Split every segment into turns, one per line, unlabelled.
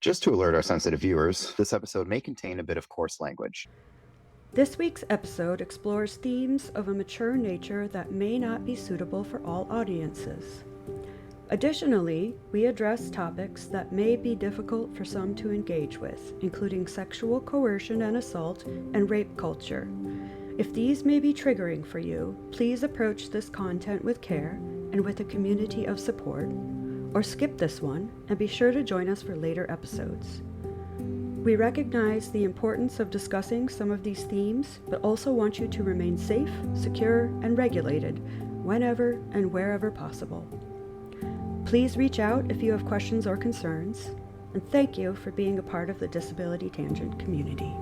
Just to alert our sensitive viewers, this episode may contain a bit of coarse language.
This week's episode explores themes of a mature nature that may not be suitable for all audiences. Additionally, we address topics that may be difficult for some to engage with, including sexual coercion and assault and rape culture. If these may be triggering for you, please approach this content with care and with a community of support, or skip this one and be sure to join us for later episodes. We recognize the importance of discussing some of these themes, but also want you to remain safe, secure, and regulated whenever and wherever possible. Please reach out if you have questions or concerns, and thank you for being a part of the Disability Tangent community.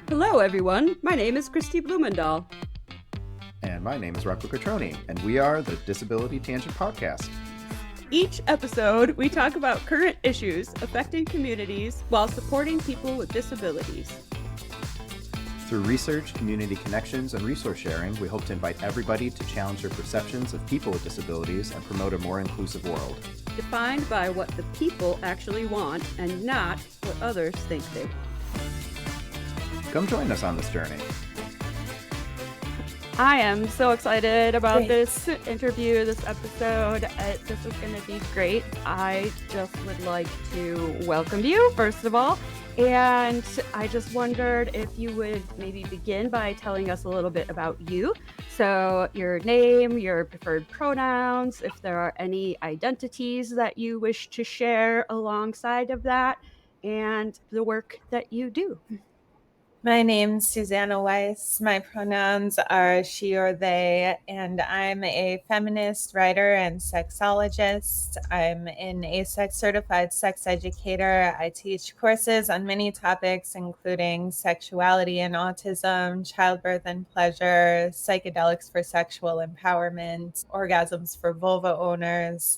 Hello, everyone. My name is Christy Blumendahl.
And my name is Rocco, and we are the Disability Tangent Podcast.
Each episode, we talk about current issues affecting communities while supporting people with disabilities.
Through research, community connections, and resource sharing, we hope to invite everybody to challenge their perceptions of people with disabilities and promote a more inclusive world.
Defined by what the people actually want and not what others think they want.
Come join us on this journey.
I am so excited about this interview, this episode. This is going to be great. I just would like to welcome you, first of all. And I just wondered if you would maybe begin by telling us a little bit about you. So your name, your preferred pronouns, if there are any identities that you wish to share alongside of that, and the work that you do.
My name's Suzannah Weiss. My pronouns are she or they, and I'm a feminist writer and sexologist. I'm an AASECT certified sex educator. I teach courses on many topics, including sexuality and autism, childbirth and pleasure, psychedelics for sexual empowerment, orgasms for vulva owners.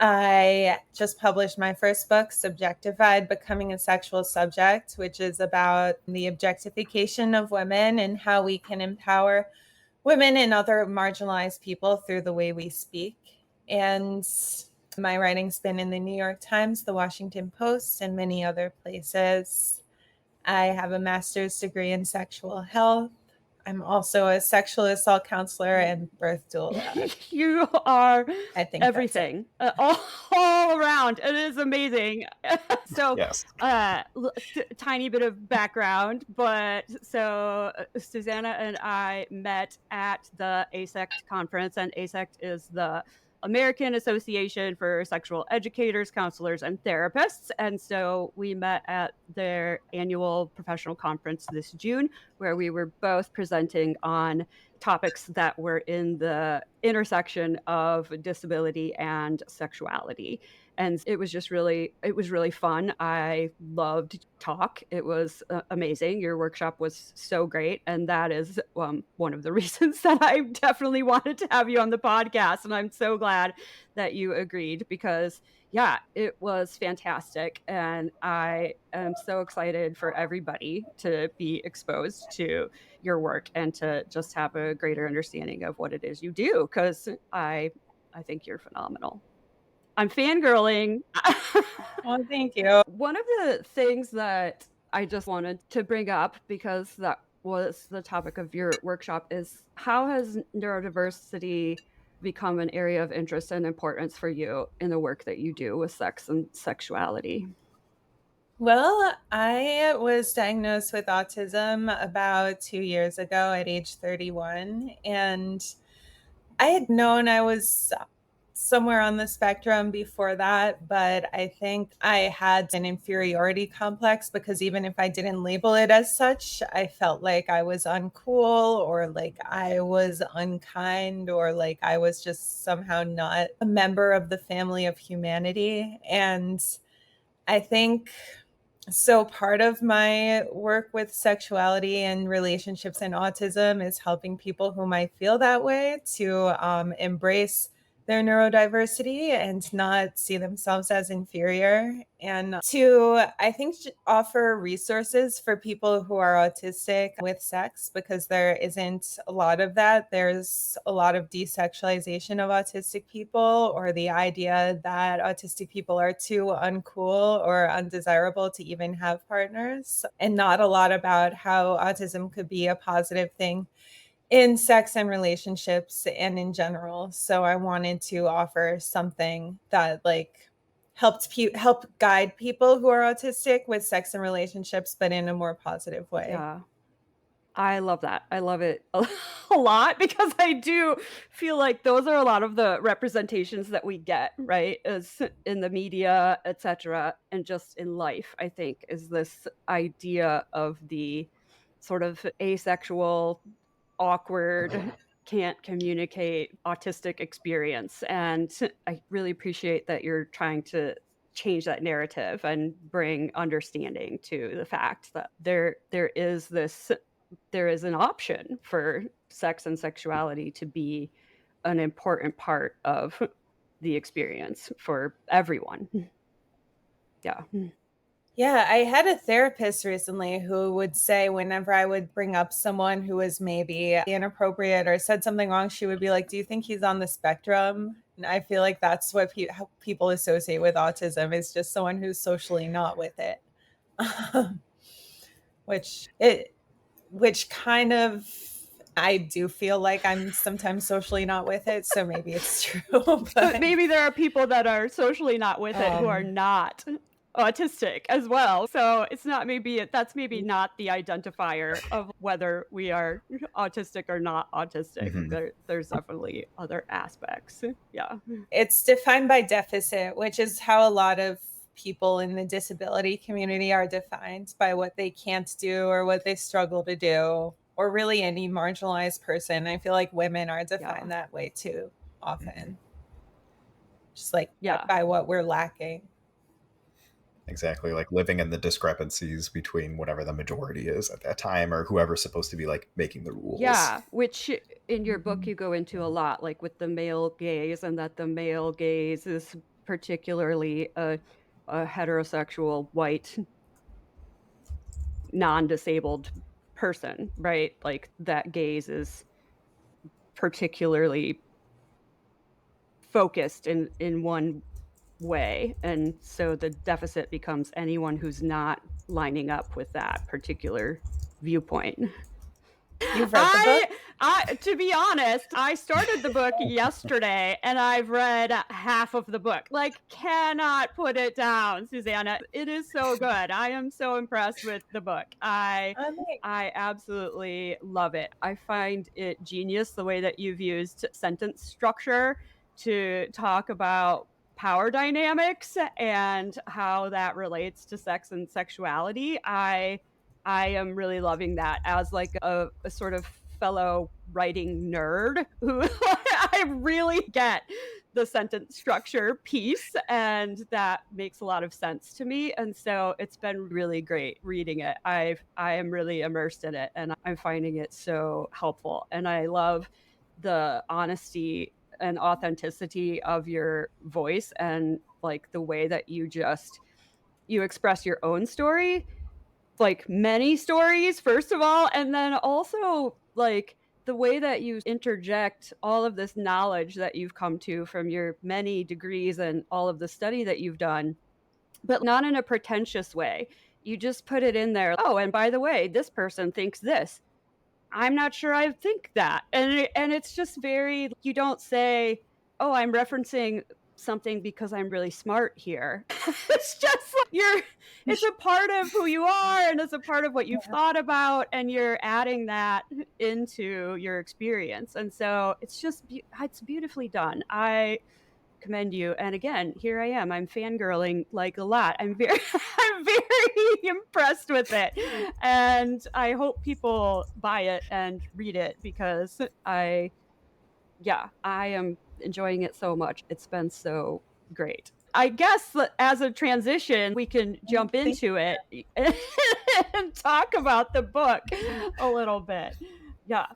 I just published my first book, Subjectified, Becoming a Sexual Subject, which is about the objectification of women and how we can empower women and other marginalized people through the way we speak. And my writing's been in the New York Times, the Washington Post, and many other places. I have a master's degree in sexual health. I'm also a sexual assault counselor and birth doula.
You are
I think
everything, all around. It is amazing. So,
Yes.
Tiny bit of background, but so Suzzanah and I met at the AASECT conference, and AASECT is the American Association for Sexual Educators, Counselors, and Therapists. And so we met at their annual professional conference this June, where we were both presenting on topics that were in the intersection of disability and sexuality. And it was really fun. I loved talk. It was amazing. Your workshop was so great. And that is one of the reasons that I definitely wanted to have you on the podcast. And I'm so glad that you agreed because, yeah, it was fantastic. And I am so excited for everybody to be exposed to your work and to just have a greater understanding of what it is you do, because I think you're phenomenal. I'm fangirling.
Well, thank you.
One of the things that I just wanted to bring up, because that was the topic of your workshop, is how has neurodiversity become an area of interest and importance for you in the work that you do with sex and sexuality?
Well, I was diagnosed with autism about 2 years ago at age 31, and I had known I was somewhere on the spectrum before that, but I think I had an inferiority complex because even if I didn't label it as such, I felt like I was uncool or like I was unkind or like I was just somehow not a member of the family of humanity. And I think so part of my work with sexuality and relationships and autism is helping people who might feel that way to embrace their neurodiversity and not see themselves as inferior, and to, I think, offer resources for people who are autistic with sex, because there isn't a lot of that. There's a lot of desexualization of autistic people, or the idea that autistic people are too uncool or undesirable to even have partners, and not a lot about how autism could be a positive thing in sex and relationships and in general. So I wanted to offer something that like help guide people who are autistic with sex and relationships, but in a more positive way.
Yeah. I love that. I love it a lot, because I do feel like those are a lot of the representations that we get, right? As in the media, etc., and just in life, I think, is this idea of the sort of asexual, awkward, can't communicate autistic experience. And I really appreciate that you're trying to change that narrative and bring understanding to the fact that there is an option for sex and sexuality to be an important part of the experience for everyone. Yeah.
Yeah, I had a therapist recently who would say whenever I would bring up someone who was maybe inappropriate or said something wrong, she would be like, "Do you think he's on the spectrum?" And I feel like that's what how people associate with autism, is just someone who's socially not with it. which kind of, I do feel like I'm sometimes socially not with it, so maybe it's true.
But maybe there are people that are socially not with it who are not autistic as well. So it's not that's maybe not the identifier of whether we are autistic or not autistic.
Mm-hmm.
There's definitely other aspects. Yeah.
It's defined by deficit, which is how a lot of people in the disability community are defined, by what they can't do or what they struggle to do, or really any marginalized person. I feel like women are defined that way too often. Just like by what we're lacking.
Exactly, like living in the discrepancies between whatever the majority is at that time, or whoever's supposed to be like making the rules.
Yeah, which in your book you go into a lot, like with the male gaze, and that the male gaze is particularly a heterosexual, white, non-disabled person, right? Like that gaze is particularly focused in one way, and so the deficit becomes anyone who's not lining up with that particular viewpoint.
You've read the
book? To be honest, I started the book yesterday and I've read half of the book. Like, cannot put it down, Suzzanah. It is so good. I am so impressed with the book. I absolutely love it. I find it genius the way that you've used sentence structure to talk about power dynamics and how that relates to sex and sexuality. I am really loving that as like a sort of fellow writing nerd who I really get the sentence structure piece, and that makes a lot of sense to me. And so it's been really great reading it. I am really immersed in it, and I'm finding it so helpful. And I love the honesty and authenticity of your voice, and like the way that you express your own story, like many stories, first of all, and then also like the way that you interject all of this knowledge that you've come to from your many degrees and all of the study that you've done, but not in a pretentious way. You just put it in there. Oh, and by the way, this person thinks this. I'm not sure I think that. And it's just very, you don't say, oh, I'm referencing something because I'm really smart here. It's just like it's a part of who you are, and it's a part of what you've thought about, and you're adding that into your experience. And so it's beautifully done. I commend you. And again, here I am. I'm fangirling like a lot. I'm very impressed with it. And I hope people buy it and read it, because I am enjoying it so much. It's been so great. I guess as a transition, we can jump into it and talk about the book a little bit. Yeah.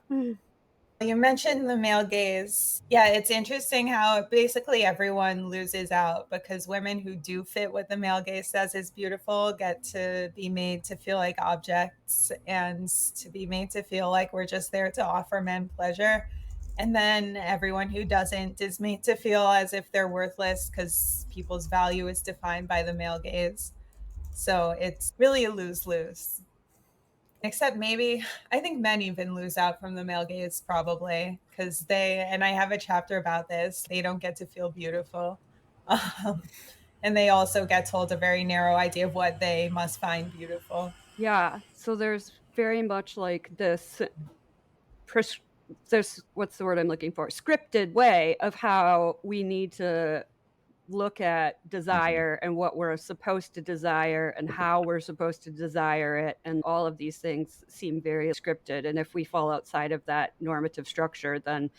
You mentioned the male gaze. Yeah, it's interesting how basically everyone loses out because women who do fit what the male gaze says is beautiful get to be made to feel like objects and to be made to feel like we're just there to offer men pleasure. And then everyone who doesn't is made to feel as if they're worthless because people's value is defined by the male gaze. So it's really a lose-lose. Except maybe, I think men even lose out from the male gaze probably because and I have a chapter about this, they don't get to feel beautiful. And they also get told a very narrow idea of what they must find beautiful.
Yeah. So there's very much like this there's what's the word I'm looking for? Scripted way of how we need to look at desire and what we're supposed to desire and how we're supposed to desire it. And all of these things seem very scripted. And if we fall outside of that normative structure, then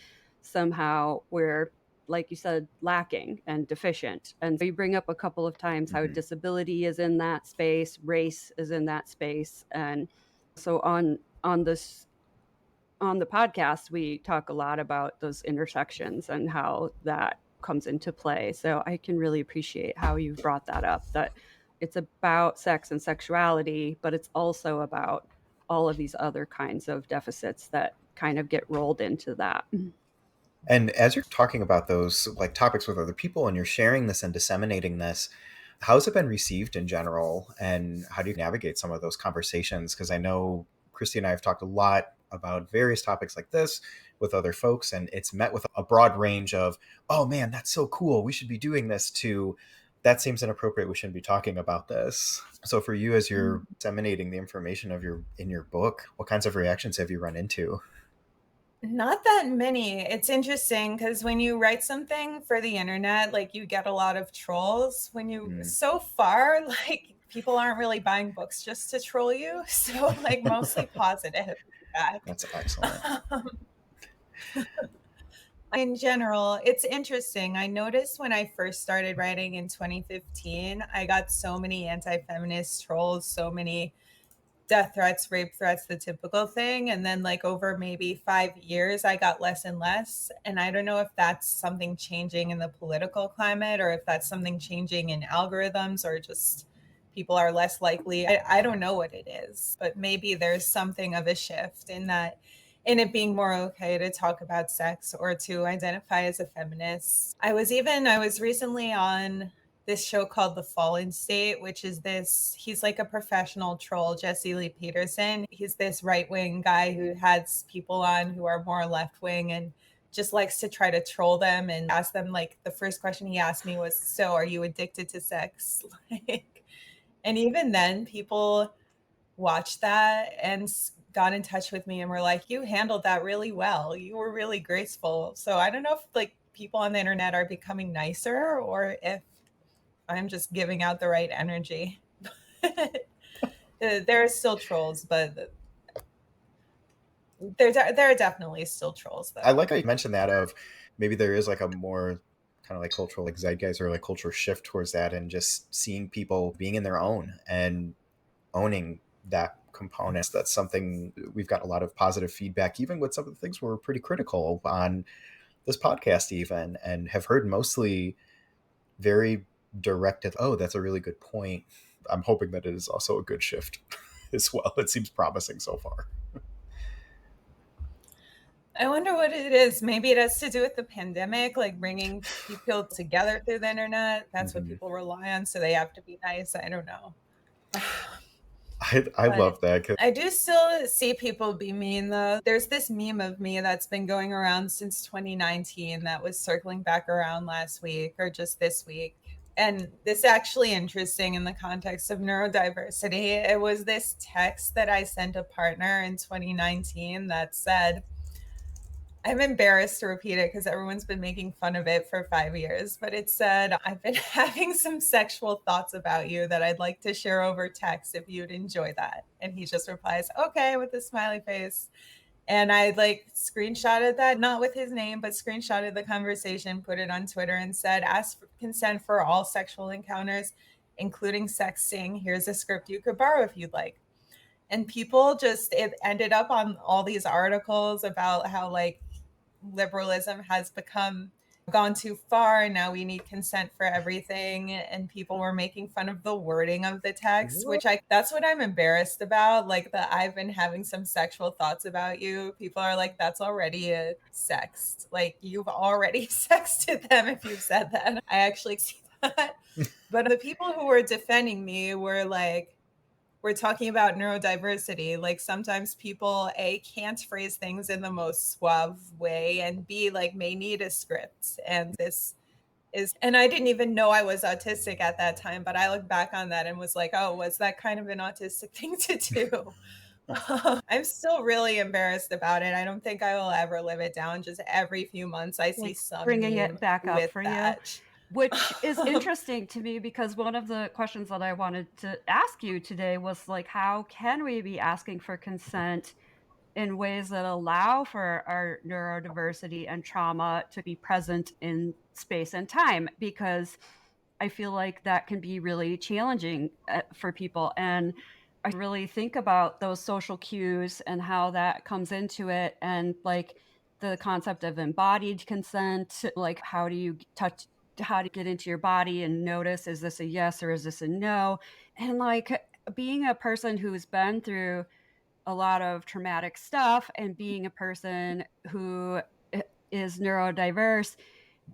somehow we're, like you said, lacking and deficient. And you bring up a couple of times how disability is in that space, race is in that space. And so on the podcast, we talk a lot about those intersections and how that comes into play. So I can really appreciate how you've brought that up, that it's about sex and sexuality, but it's also about all of these other kinds of deficits that kind of get rolled into that.
And as you're talking about those like topics with other people and you're sharing this and disseminating this, how's it been received in general? And how do you navigate some of those conversations? Because I know Christy and I have talked a lot about various topics like this with other folks, and it's met with a broad range of, oh man, that's so cool, we should be doing this, to that seems inappropriate, we shouldn't be talking about this. So for you, as you're disseminating the information in your book, what kinds of reactions have you run into?
Not that many. It's interesting because when you write something for the internet, like you get a lot of trolls. So far, like people aren't really buying books just to troll you. So like mostly positive feedback.
That's excellent.
In general, it's interesting. I noticed when I first started writing in 2015, I got so many anti-feminist trolls, so many death threats, rape threats, the typical thing. And then like over maybe 5 years, I got less and less. And I don't know if that's something changing in the political climate or if that's something changing in algorithms or just people are less likely. I don't know what it is, but maybe there's something of a shift in it being more okay to talk about sex or to identify as a feminist. I was recently on this show called The Fallen State, which is he's like a professional troll, Jesse Lee Peterson. He's this right-wing guy who has people on who are more left-wing and just likes to try to troll them and ask them, like, the first question he asked me was, so are you addicted to sex? And even then people watched that and got in touch with me and were like, you handled that really well. You were really graceful. So I don't know if like people on the internet are becoming nicer or if I'm just giving out the right energy. There are still trolls, but there are definitely still trolls though.
I like how you mentioned that of maybe there is like a more kind of like cultural like zeitgeist or like cultural shift towards that, and just seeing people being in their own and owning that component. That's something we've got a lot of positive feedback, even with some of the things we're pretty critical on this podcast even, and have heard mostly very directed, oh, that's a really good point. I'm hoping that it is also a good shift as well. It seems promising so far.
I wonder what it is. Maybe it has to do with the pandemic, like bringing people together through the internet. That's what people rely on, so they have to be nice. I don't know.
I love that.
I do still see people be mean though. There's this meme of me that's been going around since 2019 that was circling back around last week or just this week. And this is actually interesting in the context of neurodiversity. It was this text that I sent a partner in 2019 that said, I'm embarrassed to repeat it because everyone's been making fun of it for 5 years, but it said, I've been having some sexual thoughts about you that I'd like to share over text if you'd enjoy that. And he just replies, okay, with a smiley face. And I like screenshotted that, not with his name, but screenshotted the conversation, put it on Twitter and said, ask for consent for all sexual encounters, including sexting. Here's a script you could borrow if you'd like. And people it ended up on all these articles about how like liberalism has gone too far. Now we need consent for everything. And people were making fun of the wording of the text, which that's what I'm embarrassed about. Like that I've been having some sexual thoughts about you. People are like, that's already a sext. Like you've already sexted them if you've said that. I actually see that. But the people who were defending me were like, we're talking about neurodiversity. Like sometimes people can't phrase things in the most suave way, and B like may need a script. And this is, and I didn't even know I was autistic at that time, but I look back on that and was like, oh, was that kind of an autistic thing to do? I'm still really embarrassed about it. I don't think I will ever live it down. Just every few months I see some
bringing it back up for
that.
you, which is interesting to me, because one of the questions that I wanted to ask you today was like, how can we be asking for consent in ways that allow for our neurodiversity and trauma to be present in space and time? Because I feel like that can be really challenging for people. And I really think about those social cues and how that comes into it. And like the concept of embodied consent, like how do you touch, how to get into your body and notice, is this a yes or is this a no? And like being a person who's been through a lot of traumatic stuff and being a person who is neurodiverse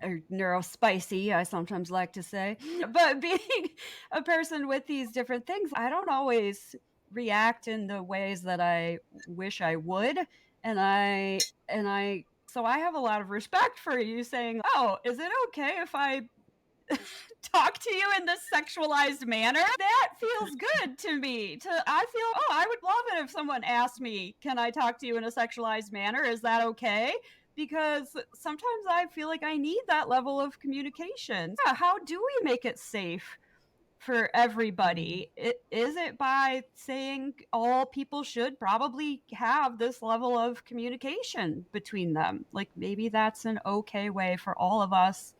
or neurospicy, I sometimes like to say, but being a person with these different things, I don't always react in the ways that I wish I would. And I so I have a lot of respect for you saying, oh, is it okay if I talk to you in this sexualized manner? That feels good to me. I feel, oh, I would love it if someone asked me, can I talk to you in a sexualized manner? Is that okay? Because sometimes I feel like I need that level of communication. Yeah, how do we make it safe for everybody? Is it by saying all people should probably have this level of communication between them? Like maybe that's an okay way for all of us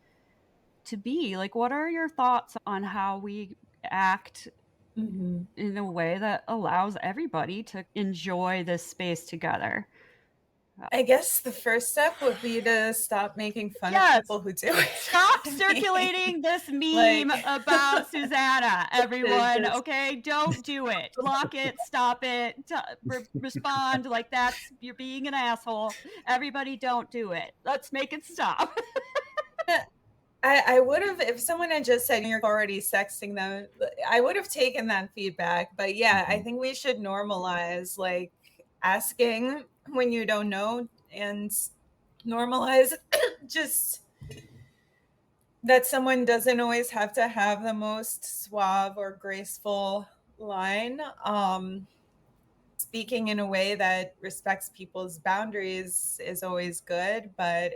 to be. Like, what are your thoughts on how we act in a way that allows everybody to enjoy this space together?
I guess the first step would be to stop making fun of people who do it.
Stop circulating this meme about Suzzanah, everyone. Okay, don't do it. Block it. Stop it. Respond like you're being an asshole. Everybody, don't do it. Let's make it stop.
I would have, if someone had just said you're already sexting them, I would have taken that feedback. But yeah, I think we should normalize like asking when you don't know, and normalize just that someone doesn't always have to have the most suave or graceful line. Speaking in a way that respects people's boundaries is always good. But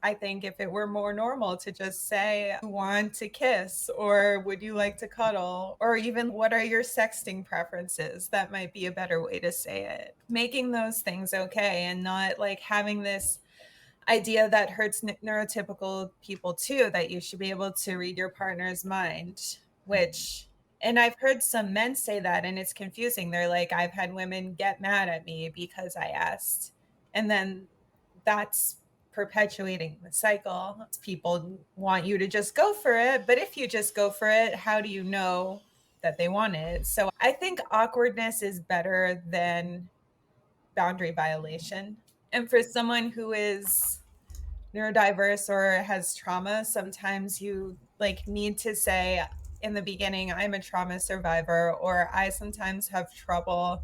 I think if it were more normal to just say, you want to kiss, or would you like to cuddle, or even what are your sexting preferences, that might be a better way to say it. Making those things okay, and not like having this idea that hurts neurotypical people too, that you should be able to read your partner's mind, which, and I've heard some men say that, and it's confusing. They're like, I've had women get mad at me because I asked. And then that's perpetuating the cycle. People want you to just go for it. But if you just go for it, how do you know that they want it? So I think awkwardness is better than boundary violation. And for someone who is neurodiverse or has trauma, sometimes you like need to say in the beginning, I'm a trauma survivor, or I sometimes have trouble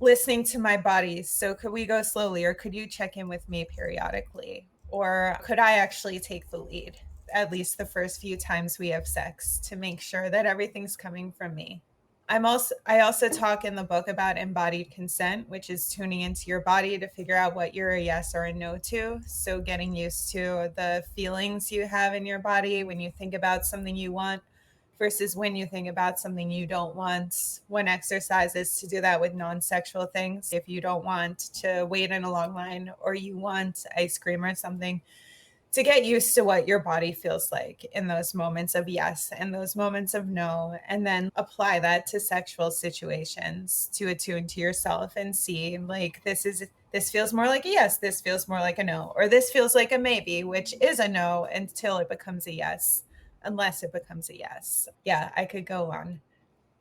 listening to my body. So could we go slowly, or could you check in with me periodically? Or could I actually take the lead at least the first few times we have sex to make sure that everything's coming from me? I also talk in the book about embodied consent, which is tuning into your body to figure out what you're a yes or a no to. So getting used to the feelings you have in your body when you think about something you want versus when you think about something you don't want. One exercise is to do that with non-sexual things. If you don't want to wait in a long line, or you want ice cream or something, to get used to what your body feels like in those moments of yes and those moments of no, and then apply that to sexual situations, to attune to yourself and see like, this is this feels more like a yes, this feels more like a no, or this feels like a maybe, which is a no until it becomes a yes, unless it becomes a yes. Yeah, I could go on.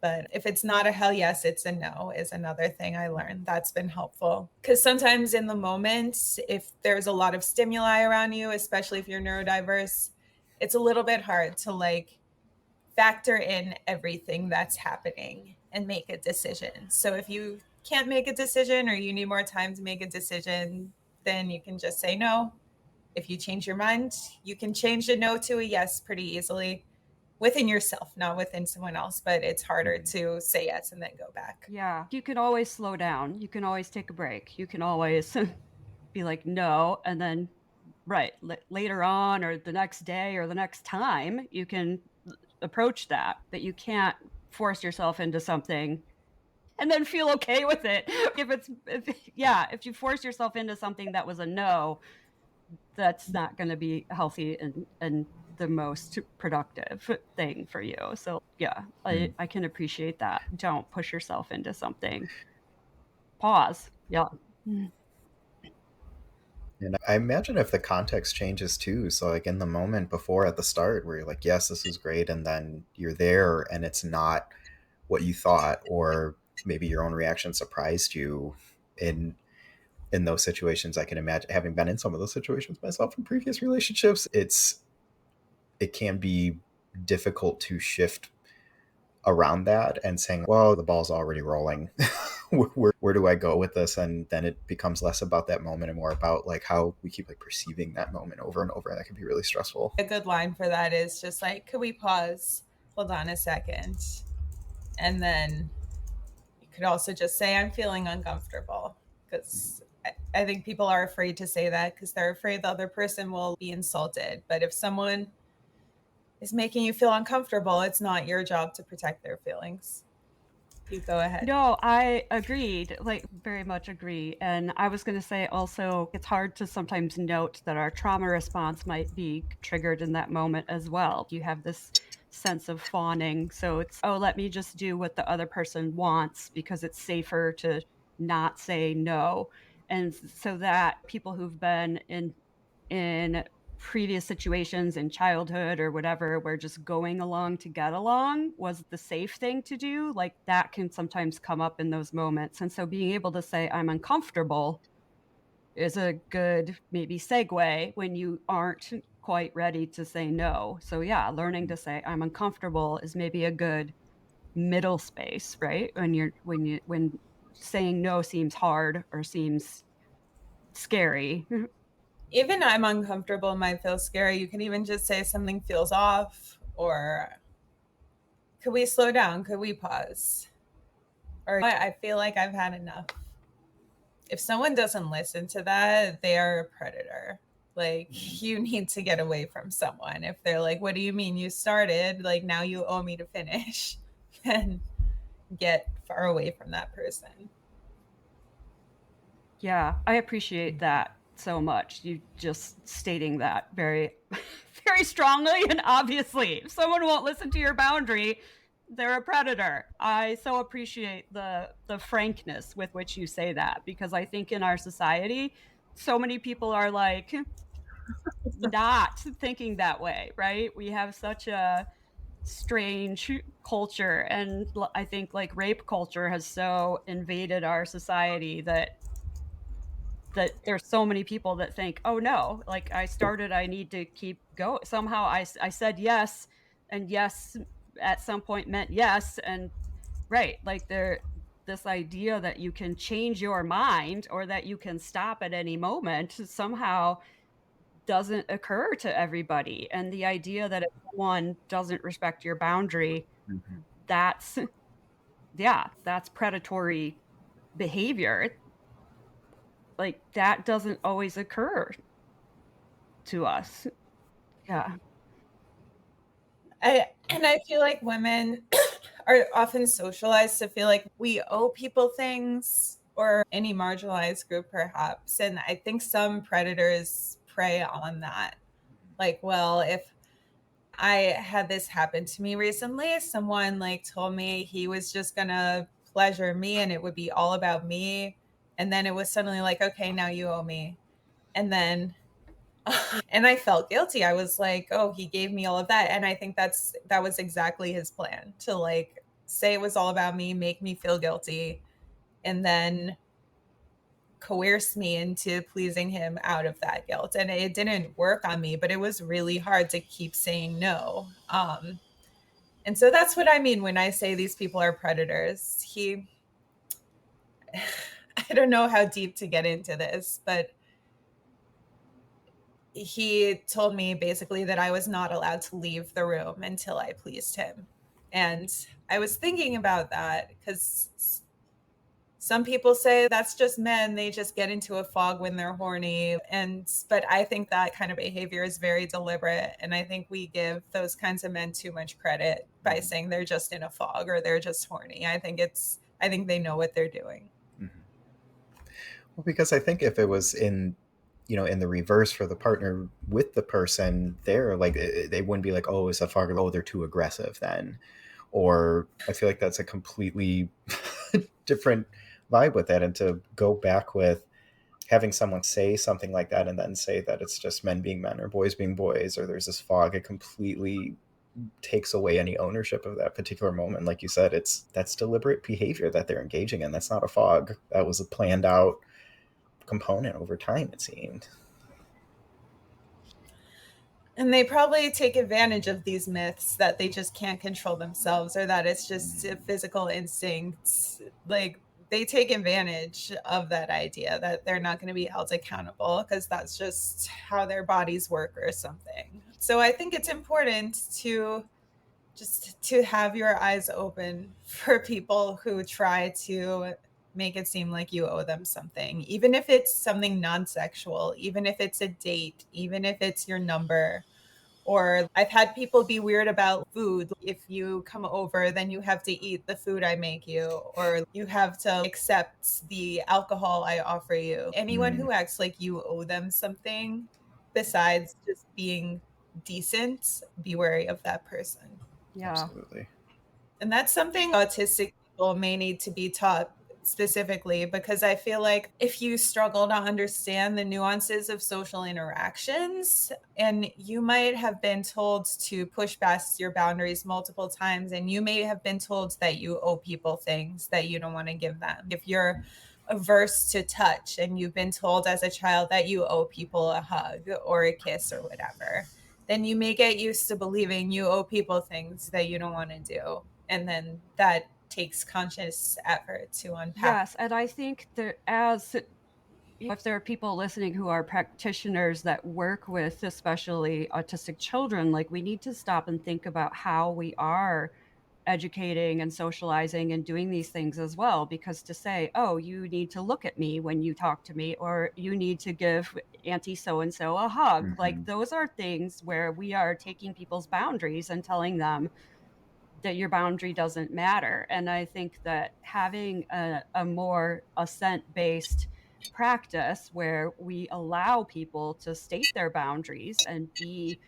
But if it's not a hell yes, it's a no, is another thing I learned that's been helpful. Because sometimes in the moment, if there's a lot of stimuli around you, especially if you're neurodiverse, it's a little bit hard to like factor in everything that's happening and make a decision. So if you can't make a decision or you need more time to make a decision, then you can just say no. If you change your mind, you can change a no to a yes pretty easily within yourself, not within someone else, but it's harder to say yes and then go back.
Yeah. You can always slow down. You can always take a break. You can always be like, no. And then, right, later on or the next day or the next time, you can approach that. But you can't force yourself into something and then feel okay with it. If you force yourself into something that was a no, that's not going to be healthy and the most productive thing for you. So yeah, I can appreciate that. Don't push yourself into something. Pause. Yeah.
And I imagine if the context changes too. So, like in the moment before at the start, where you're like, yes, this is great. And then you're there and it's not what you thought, or maybe your own reaction surprised you in those situations. I can imagine, having been in some of those situations myself in previous relationships, it can be difficult to shift around that and saying, well, the ball's already rolling. where do I go with this? And then it becomes less about that moment and more about like how we keep like perceiving that moment over and over. And that can be really stressful.
A good line for that is just like, could we pause? Hold on a second. And then you could also just say, I'm feeling uncomfortable. Because I think people are afraid to say that because they're afraid the other person will be insulted. But if someone is making you feel uncomfortable, it's not your job to protect their feelings. You go ahead.
No, I agreed, like very much agree. And I was going to say also, it's hard to sometimes note that our trauma response might be triggered in that moment as well. You have this sense of fawning. So it's, oh, let me just do what the other person wants because it's safer to not say no. And so that people who've been in previous situations in childhood or whatever where just going along to get along was the safe thing to do, like that can sometimes come up in those moments. And so being able to say I'm uncomfortable is a good maybe segue when you aren't quite ready to say no. So yeah, learning to say I'm uncomfortable is maybe a good middle space, right? When saying no seems hard or seems scary.
Even I'm uncomfortable might feel scary. You can even just say something feels off, or could we slow down? Could we pause? Or I feel like I've had enough. If someone doesn't listen to that, they are a predator. Like, you need to get away from someone. If they're like, what do you mean you started? Like, now you owe me to finish. Then get far away from that person.
Yeah, I appreciate that so much. You just stating that very, very strongly and obviously. If someone won't listen to your boundary, they're a predator. I so appreciate the frankness with which you say that, because I think in our society, so many people are like not thinking that way, right? We have such a strange culture, and I think like rape culture has so invaded our society that there's so many people that think, oh no, like I started, I need to keep going. Somehow I said yes, and yes at some point meant yes. And right, like this idea that you can change your mind or that you can stop at any moment somehow doesn't occur to everybody. And the idea that if someone doesn't respect your boundary,
Mm-hmm.
that's, yeah, that's predatory behavior. Like that doesn't always occur to us. Yeah.
I feel like women are often socialized to feel like we owe people things, or any marginalized group perhaps. And I think some predators prey on that. Like, well, if I had this happen to me recently, someone like told me he was just gonna pleasure me and it would be all about me, And then it was suddenly like, okay, now you owe me. And then and I felt guilty. I was like, oh, he gave me all of that. And I think that was exactly his plan, to like say it was all about me, make me feel guilty, and then coerce me into pleasing him out of that guilt. And it didn't work on me, but it was really hard to keep saying no. And so that's what I mean when I say these people are predators. I don't know how deep to get into this, but he told me basically that I was not allowed to leave the room until I pleased him. And I was thinking about that because some people say that's just men, they just get into a fog when they're horny. But I think that kind of behavior is very deliberate, and I think we give those kinds of men too much credit by saying they're just in a fog or they're just horny. I think they know what they're doing.
Mm-hmm. Well, because I think if it was in the reverse for the partner with the person there, like they wouldn't be like, oh, it's a fog, oh, they're too aggressive then. Or I feel like that's a completely different vibe with that. And to go back with having someone say something like that and then say that it's just men being men or boys being boys, or there's this fog, it completely takes away any ownership of that particular moment. Like you said, that's deliberate behavior that they're engaging in. That's not a fog. That was a planned out component over time, it seemed.
And they probably take advantage of these myths that they just can't control themselves, or that it's just a physical instinct. Like, they take advantage of that idea that they're not going to be held accountable because that's just how their bodies work or something. So I think it's important to have your eyes open for people who try to make it seem like you owe them something, even if it's something non-sexual, even if it's a date, even if it's your number. Or I've had people be weird about food. If you come over, then you have to eat the food I make you, or you have to accept the alcohol I offer you. Anyone who acts like you owe them something besides just being decent, be wary of that person.
Yeah.
Absolutely.
And that's something autistic people may need to be taught specifically, because I feel like if you struggle to understand the nuances of social interactions, and you might have been told to push past your boundaries multiple times, and you may have been told that you owe people things that you don't want to give them. If you're averse to touch and you've been told as a child that you owe people a hug or a kiss or whatever, then you may get used to believing you owe people things that you don't want to do. And then that takes conscious effort to unpack.
Yes, and I think that if there are people listening who are practitioners that work with especially autistic children, like, we need to stop and think about how we are educating and socializing and doing these things as well. Because to say, oh, you need to look at me when you talk to me, or you need to give Auntie so-and-so a hug, like, those are things where we are taking people's boundaries and telling them that your boundary doesn't matter. And I think that having a more assent-based practice where we allow people to state their boundaries and be,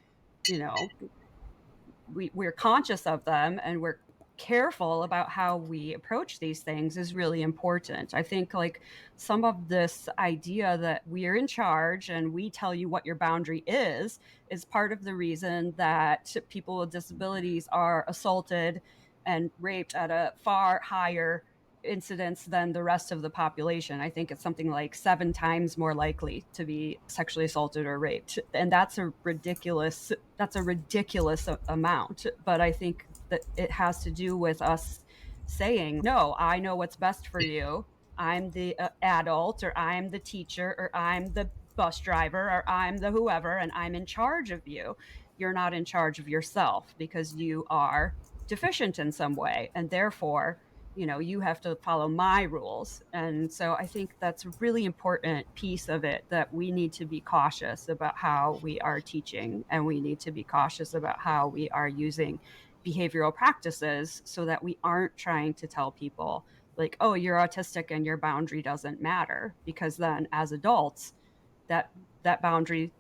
we're conscious of them and we're careful about how we approach these things is really important. I think, like, some of this idea that we're in charge and we tell you what your boundary is part of the reason that people with disabilities are assaulted and raped at a far higher incidence than the rest of the population. I think it's something like 7 times more likely to be sexually assaulted or raped. And that's a ridiculous amount. But I think that it has to do with us saying, no, I know what's best for you. I'm the adult, or I'm the teacher, or I'm the bus driver, or I'm the whoever, and I'm in charge of you. You're not in charge of yourself because you are deficient in some way. And therefore, you have to follow my rules. And so I think that's a really important piece of it, that we need to be cautious about how we are teaching, and we need to be cautious about how we are using behavioral practices, so that we aren't trying to tell people like, oh, you're autistic and your boundary doesn't matter, because then as adults, that boundary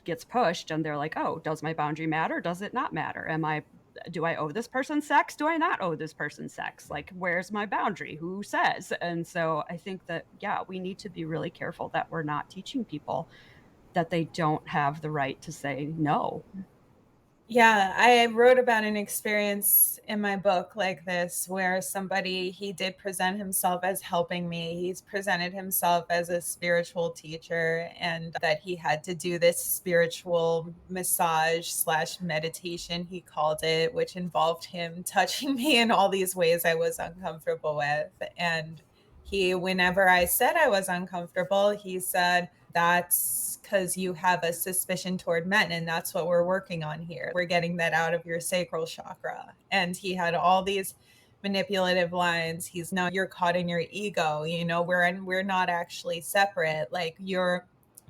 gets pushed and they're like, oh, does my boundary matter? Does it not matter? Am I do I owe this person sex? Do I not owe this person sex? Like, where's my boundary? Who says? And so I think that, yeah, we need to be really careful that we're not teaching people that they don't have the right to say no.
Yeah, I wrote about an experience in my book like this where somebody, he did present himself as helping me. He's presented himself as a spiritual teacher, and that he had to do this spiritual massage slash meditation, he called it, which involved him touching me in all these ways I was uncomfortable with. And he, whenever I said I was uncomfortable, he said, that's because you have a suspicion toward men, and that's what we're working on here. We're getting that out of your sacral chakra. And he had all these manipulative lines. He's, no, you're caught in your ego, you know, we're not actually separate. Like, you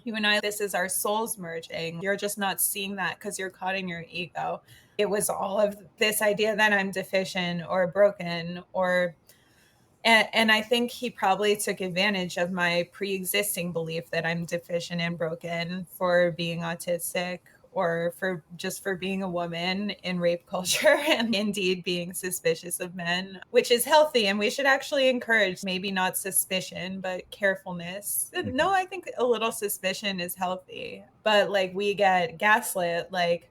and I, this is our souls merging. You're just not seeing that because you're caught in your ego. It was all of this idea that I'm deficient or broken, or and I think he probably took advantage of my pre-existing belief that I'm deficient and broken for being autistic, or for being a woman in rape culture, and indeed being suspicious of men, which is healthy. And we should actually encourage maybe not suspicion, but carefulness. No, I think a little suspicion is healthy. But like, we get gaslit, like,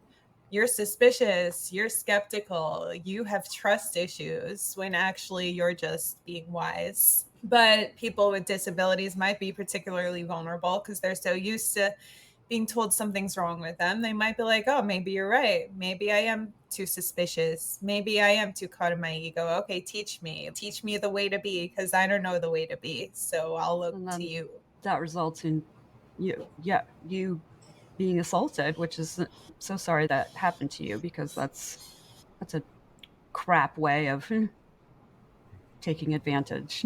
you're suspicious, you're skeptical, you have trust issues, when actually you're just being wise. But people with disabilities might be particularly vulnerable because they're so used to being told something's wrong with them. They might be like, oh, maybe you're right. Maybe I am too suspicious. Maybe I am too caught in my ego. Okay, teach me the way to be, because I don't know the way to be. So I'll look to you.
That results in you being assaulted, which is so sorry that happened to you, because that's a crap way of taking advantage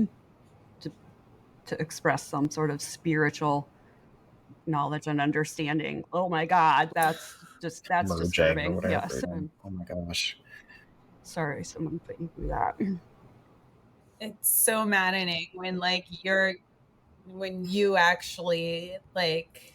to express some sort of spiritual knowledge and understanding. Oh my God, that's disturbing. Yes.
Oh my gosh.
Sorry, someone put you through that.
It's so maddening when when you actually like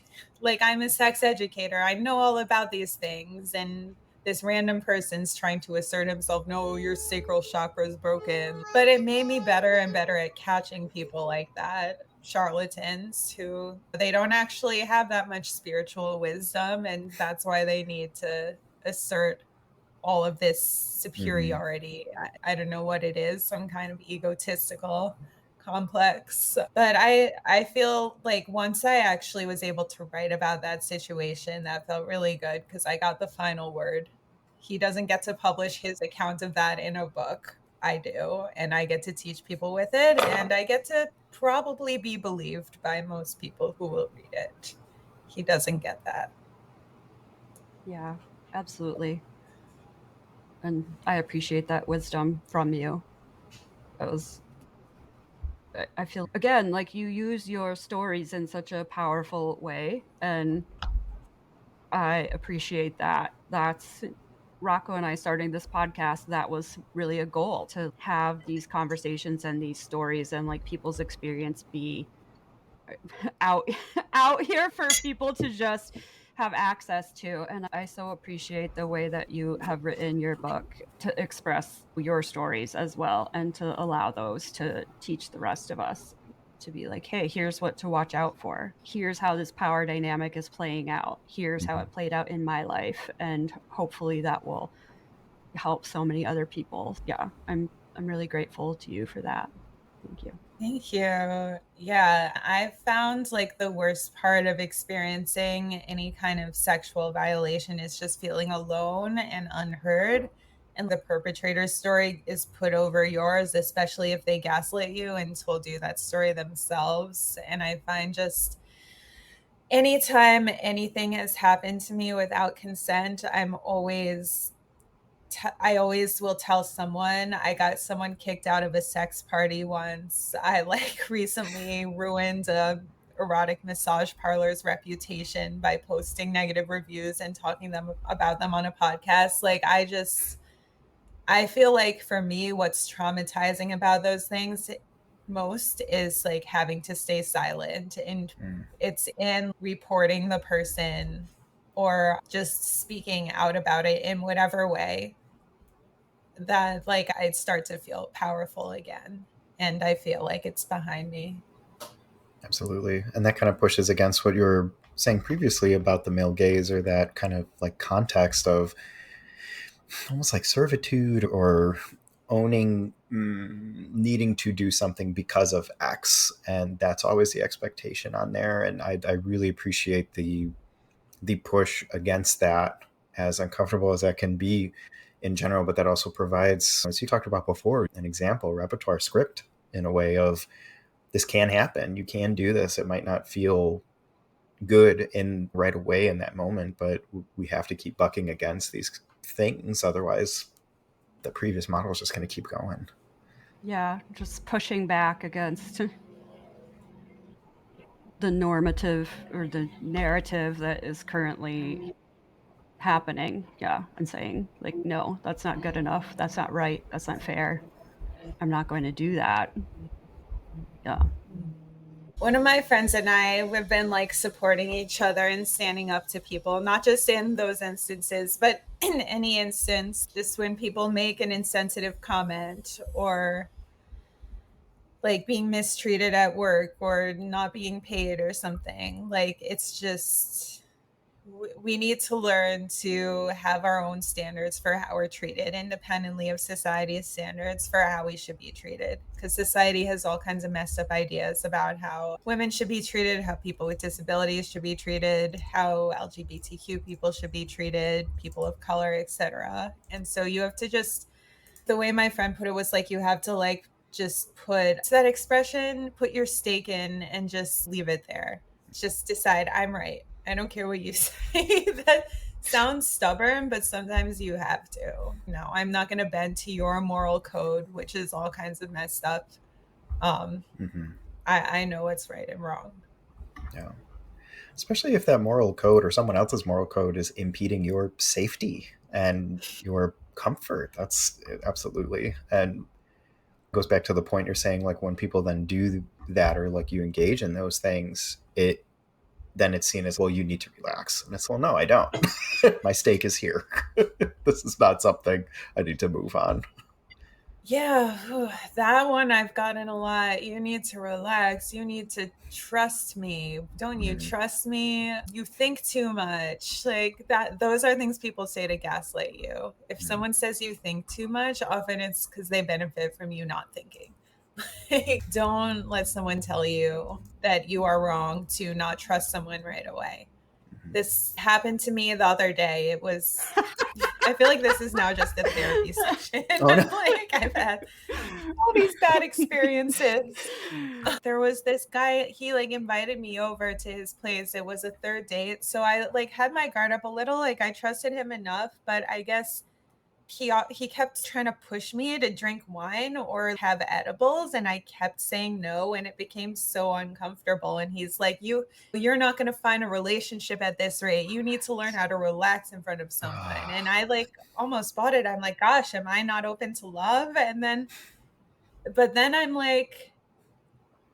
I'm a sex educator. I know all about these things, and this random person's trying to assert himself, no, your sacral chakra is broken. But it made me better and better at catching people like that, charlatans who they don't actually have that much spiritual wisdom, and that's why they need to assert all of this superiority. I don't know what it is, some kind of egotistical complex. But I feel like once I actually was able to write about that situation, that felt really good, because I got the final word. He doesn't get to publish his account of that in a book. I do, and I get to teach people with it, and I get to probably be believed by most people who will read it. He doesn't get that.
Yeah, absolutely. And I appreciate that wisdom from you. I feel, again, like you use your stories in such a powerful way, and I appreciate that. That's Rocco and I starting this podcast. That was really a goal, to have these conversations and these stories and like people's experience be out here for people to just have access to. And I so appreciate the way that you have written your book to express your stories as well, and to allow those to teach the rest of us, to be like, hey, here's what to watch out for. Here's how this power dynamic is playing out. Here's how it played out in my life. And hopefully that will help so many other people. Yeah, I'm really grateful to you for that. Thank you.
Thank you. Yeah, I found like the worst part of experiencing any kind of sexual violation is just feeling alone and unheard. And the perpetrator's story is put over yours, especially if they gaslit you and told you that story themselves. And I find just anytime anything has happened to me without consent, I always will tell someone. I got someone kicked out of a sex party once. I like recently ruined a erotic massage parlor's reputation by posting negative reviews and talking about them on a podcast. Like, I feel like for me, what's traumatizing about those things most is like having to stay silent, and it's in reporting the person or just speaking out about it in whatever way. that like I'd start to feel powerful again. And I feel like it's behind me.
Absolutely. And that kind of pushes against what you were saying previously about the male gaze, or that kind of like context of almost like servitude, or owning, needing to do something because of X. And that's always the expectation on there. And I really appreciate the push against that, as uncomfortable as that can be in general. But that also provides, as you talked about before, an example, repertoire script, in a way of, this can happen. You can do this. It might not feel good in right away in that moment, but we have to keep bucking against these things. Otherwise, the previous model is just going to keep going.
Yeah, just pushing back against the normative or the narrative that is currently happening. Yeah, and saying, like, no, that's not good enough. That's not right. That's not fair. I'm not going to do that. Yeah.
One of my friends and I, we've been like supporting each other and standing up to people, not just in those instances, but in any instance, just when people make an insensitive comment, or like being mistreated at work, or not being paid or something. Like, it's just, we need to learn to have our own standards for how we're treated, independently of society's standards for how we should be treated. Because society has all kinds of messed up ideas about how women should be treated, how people with disabilities should be treated, how LGBTQ people should be treated, people of color, etc. And so you have to just, the way my friend put it was like, you have to like just put that expression, put your stake in, and just leave it there. Just decide, I'm right. I don't care what you say. That sounds stubborn, but sometimes you have to. No, I'm not going to bend to your moral code, which is all kinds of messed up. I know what's right and wrong.
Yeah. Especially if that moral code or someone else's moral code is impeding your safety and your comfort. That's absolutely. And goes back to the point you're saying, like, when people then do that, or like you engage in those things, then it's seen as, well, you need to relax. And it's, well, no, I don't. My stake is here. This is not something I need to move on.
Yeah, that one I've gotten a lot. You need to relax. You need to trust me. Don't you trust me? You think too much. Like that, those are things people say to gaslight you. If someone says you think too much, often it's because they benefit from you not thinking. Don't let someone tell you that you are wrong to not trust someone right away. This happened to me the other day. It was, I feel like this is now just a therapy session.
Oh, no.
Like, I've had all these bad experiences. There was this guy, he like invited me over to his place. It was a third date. So I like had my guard up a little. Like, I trusted him enough, but I guess he kept trying to push me to drink wine or have edibles, and I kept saying no, and it became so uncomfortable. And he's like, you're not going to find a relationship at this rate. You need to learn how to relax in front of someone. And I like almost bought it. I'm like, gosh, am I not open to love? But then I'm like,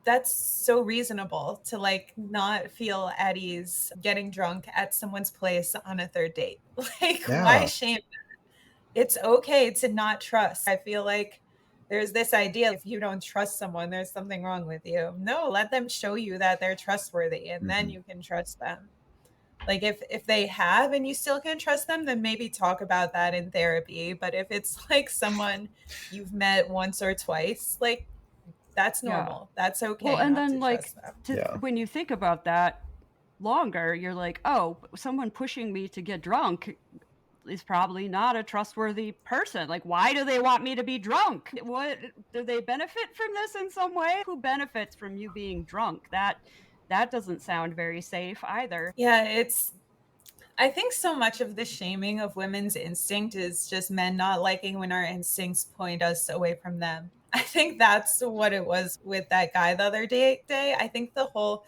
that's so reasonable to like not feel at ease getting drunk at someone's place on a third date. Like,
Yeah.
why shame? It's okay to not trust. I feel like there's this idea, if you don't trust someone, there's something wrong with you. No, let them show you that they're trustworthy, and then you can trust them. Like, if they have and you still can't trust them, then maybe talk about that in therapy. But if it's like someone you've met once or twice, like, that's normal. Yeah. That's okay.
Well, and
not
then
to
like
trust them.
when you think about that longer, you're like, oh, someone pushing me to get drunk is probably not a trustworthy person. Like, why do they want me to be drunk? What, do they benefit from this in some way? Who benefits from you being drunk? That doesn't sound very safe either.
Yeah, I think so much of the shaming of women's instinct is just men not liking when our instincts point us away from them. I think that's what it was with that guy the other day. I think the whole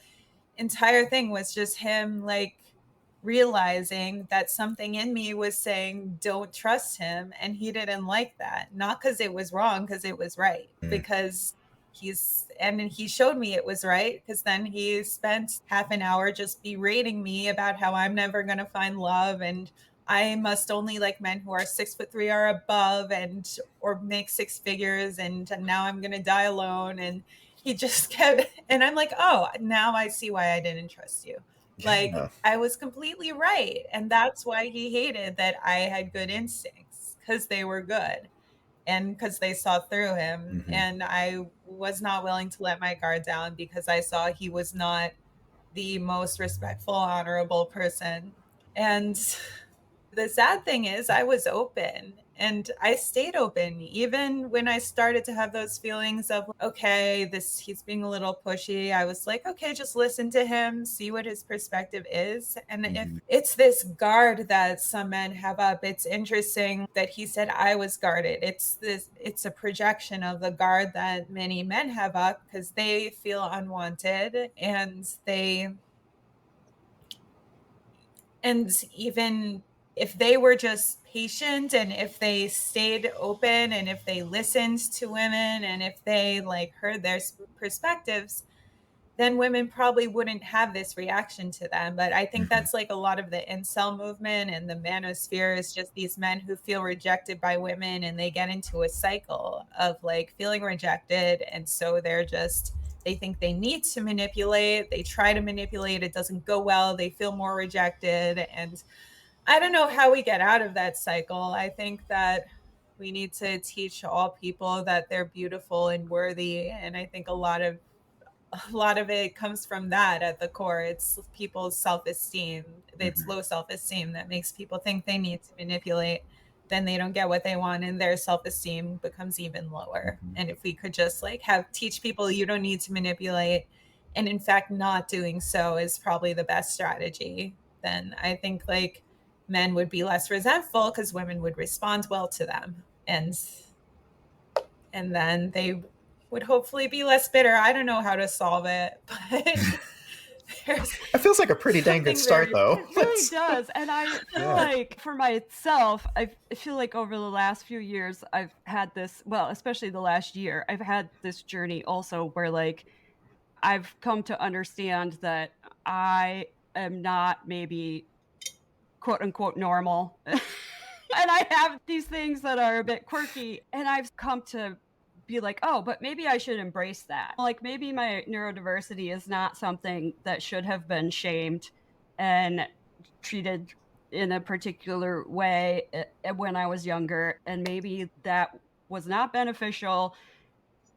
entire thing was just him like realizing that something in me was saying don't trust him, and he didn't like that, not because it was wrong, because it was right. Because he showed me it was right, because then he spent half an hour just berating me about how I'm never going to find love and I must only like men who are 6'3" or above and or make six figures, and now I'm gonna die alone. And he just kept, and I'm like, oh, now I see why I didn't trust you. Like,
Yeah.
I was completely right. And that's why he hated that I had good instincts, because they were good and because they saw through him.
Mhm.
And I was not willing to let my guard down because I saw he was not the most respectful, honorable person. And the sad thing is, I was open and I stayed open even when I started to have those feelings of, okay, this he's being a little pushy. I was like, okay, just listen to him, see what his perspective is. And if
Mhm.
it's this guard that some men have up, it's interesting that he said I was guarded. It's a projection of the guard that many men have up because they feel unwanted, and even if they were just patient and if they stayed open and if they listened to women and if they like heard their perspectives, then women probably wouldn't have this reaction to them. But I think
Mhm.
that's like a lot of the incel movement and the manosphere is just these men who feel rejected by women and they get into a cycle of like feeling rejected. And so they think they need to manipulate. They try to manipulate. It doesn't go well. They feel more rejected. And I don't know how we get out of that cycle. I think that we need to teach all people that they're beautiful and worthy. And I think a lot of it comes from that at the core. It's people's self-esteem. It's
Mhm.
low self-esteem that makes people think they need to manipulate. Then they don't get what they want and their self-esteem becomes even lower.
Mhm.
And if we could just like teach people you don't need to manipulate, and in fact not doing so is probably the best strategy, then I think like men would be less resentful because women would respond well to them. And then they would hopefully be less bitter. I don't know how to solve it, but there's
It feels like a pretty dang good
something
start,
very
though.
It really does. And I feel
Yeah.
like for myself, I feel like over the last few years, I've had this, well, especially the last year, I've had this journey also where like I've come to understand that I am not maybe quote unquote normal. And I have these things that are a bit quirky. And I've come to be like, oh, but maybe I should embrace that. Like maybe my neurodiversity is not something that should have been shamed and treated in a particular way when I was younger. And maybe that was not beneficial.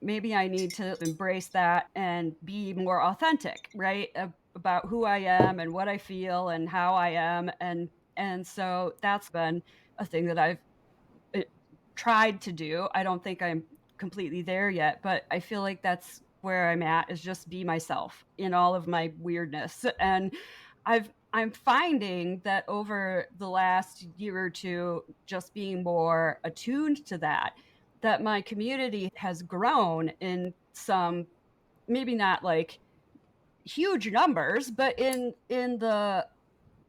Maybe I need to embrace that and be more authentic, right? About who I am and what I feel and how I am. And so that's been a thing that I've uh, tried to do. I don't think I'm completely there yet, but I feel like that's where I'm at is just be myself in all of my weirdness. And I'm finding that over the last year or two, just being more attuned to that, that my community has grown in some maybe not like huge numbers, but in the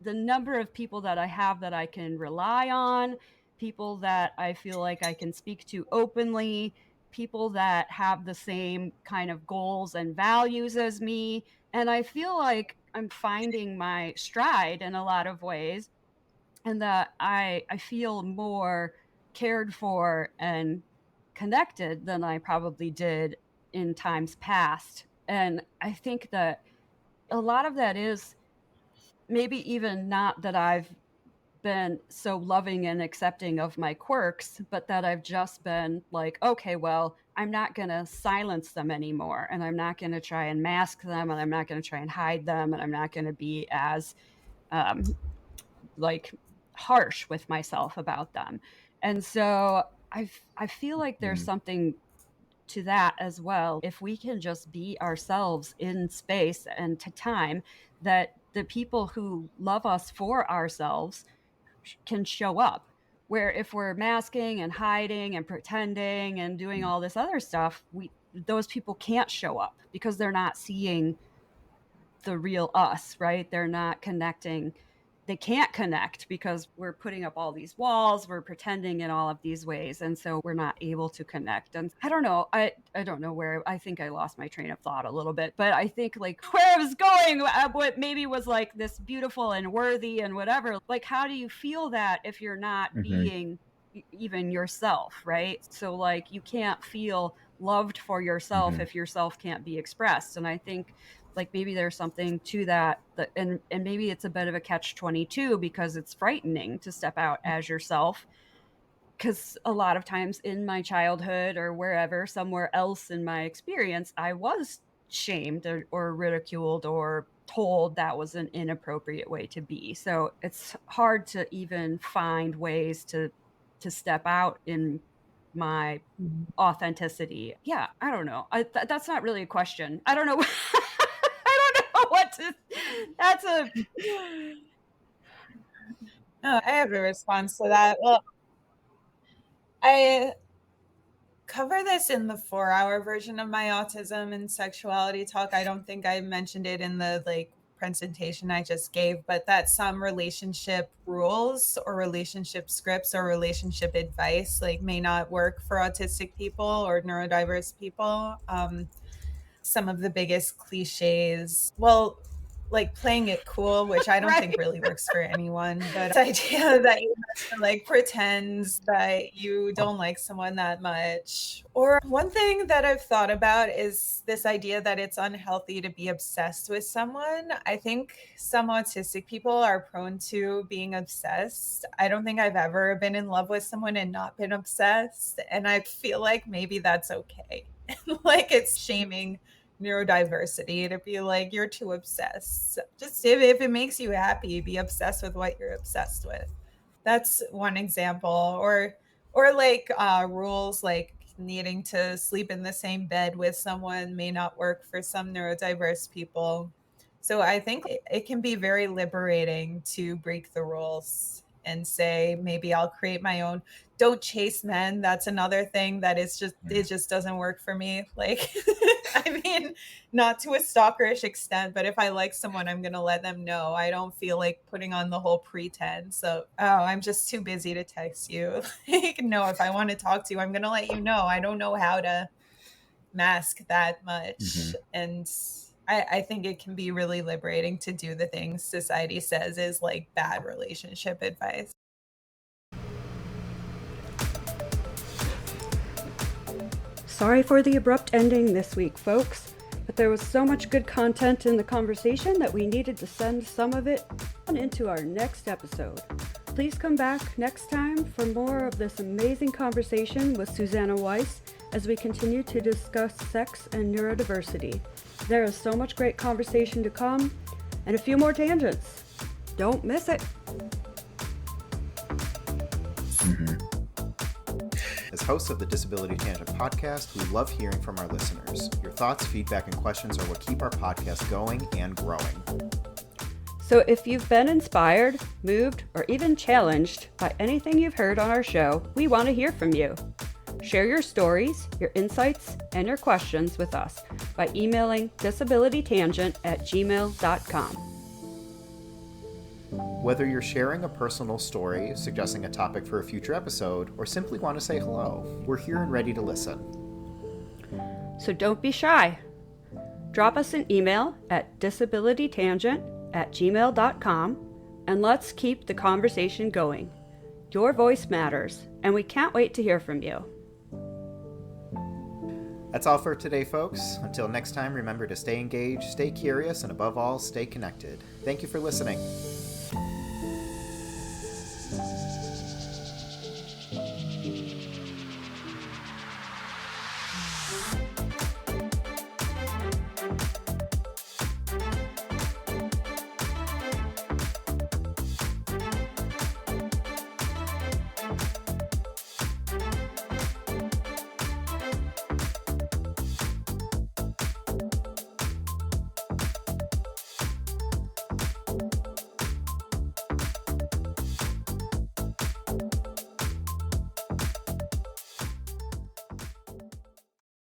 number of people that I have that I can rely on, people that I feel like I can speak to openly, people that have the same kind of goals and values as me. And I feel like I'm finding my stride in a lot of ways and that I feel more cared for and connected than I probably did in times past. And I think that a lot of that is maybe even not that I've been so loving and accepting of my quirks, but that I've just been like, okay, well, I'm not going to silence them anymore. And I'm not going to try and mask them. And I'm not going to try and hide them. And I'm not going to be as um, like harsh with myself about them. And so I feel like there's
Mm.
something to that as well. If we can just be ourselves in space and to time, that the people who love us for ourselves can show up. Where if we're masking and hiding and pretending and doing all this other stuff, we those people can't show up because they're not seeing the real us, right? They're not connecting they can't connect because we're putting up all these walls, we're pretending in all of these ways, and so we're not able to connect. And I don't know, I don't know where, I think I lost my train of thought a little bit, but I think like where I was going, what maybe was like this beautiful and worthy and whatever, like how do you feel that if you're not being even yourself, right? So like you can't feel loved for yourself if yourself can't be expressed. And I think like maybe there's something to that, and maybe it's a bit of a catch-22 because it's frightening to step out as yourself, because a lot of times in my childhood or wherever, somewhere else in my experience, I was shamed or ridiculed or told that was an inappropriate way to be. So it's hard to even find ways to step out in my authenticity. Yeah, I don't know. That's not really a question. I don't know. I don't know what to. That's a.
Oh, I have a response to that. Well, I cover this in the 4-hour version of my autism and sexuality talk. I don't think I mentioned it in the like presentation I just gave, but that some relationship rules or relationship scripts or relationship advice like may not work for autistic people or neurodiverse people. Some of the biggest cliches, well, like playing it cool, which I don't think really works for anyone, but the idea that you have to like pretend that you don't like someone that much. Or one thing that I've thought about is this idea that it's unhealthy to be obsessed with someone. I think some autistic people are prone to being obsessed. I don't think I've ever been in love with someone and not been obsessed, and I feel like maybe that's okay. Like it's shaming neurodiversity to be like you're too obsessed. Just if it makes you happy, be obsessed with what you're obsessed with. That's one example. Or like rules like needing to sleep in the same bed with someone may not work for some neurodiverse people. So I think it can be very liberating to break the rules and say maybe I'll create my own. Don't chase men. That's another thing that is just it just doesn't work for me. Like I mean, not to a stalkerish extent, but if I like someone, I'm gonna let them know. I don't feel like putting on the whole pretense of, oh, I'm just too busy to text you. Like, no, if I want to talk to you, I'm gonna let you know. I don't know how to mask that much. And I think it can be really liberating to do the things society says is like bad relationship advice.
Sorry for the abrupt ending this week, folks, but there was so much good content in the conversation that we needed to send some of it on into our next episode. Please come back next time for more of this amazing conversation with Suzannah Weiss as we continue to discuss sex and neurodiversity. There is so much great conversation to come and a few more tangents. Don't miss it.
As hosts of the Disability Tangent podcast, we love hearing from our listeners. Your thoughts, feedback, and questions are what keep our podcast going and growing.
So if you've been inspired, moved, or even challenged by anything you've heard on our show, we want to hear from you. Share your stories, your insights, and your questions with us by emailing disabilitytangent@gmail.com.
Whether you're sharing a personal story, suggesting a topic for a future episode, or simply want to say hello, we're here and ready to listen.
So don't be shy. Drop us an email at disabilitytangent@gmail.com and let's keep the conversation going. Your voice matters, and we can't wait to hear from you.
That's all for today, folks. Until next time, remember to stay engaged, stay curious, and above all, stay connected. Thank you for listening.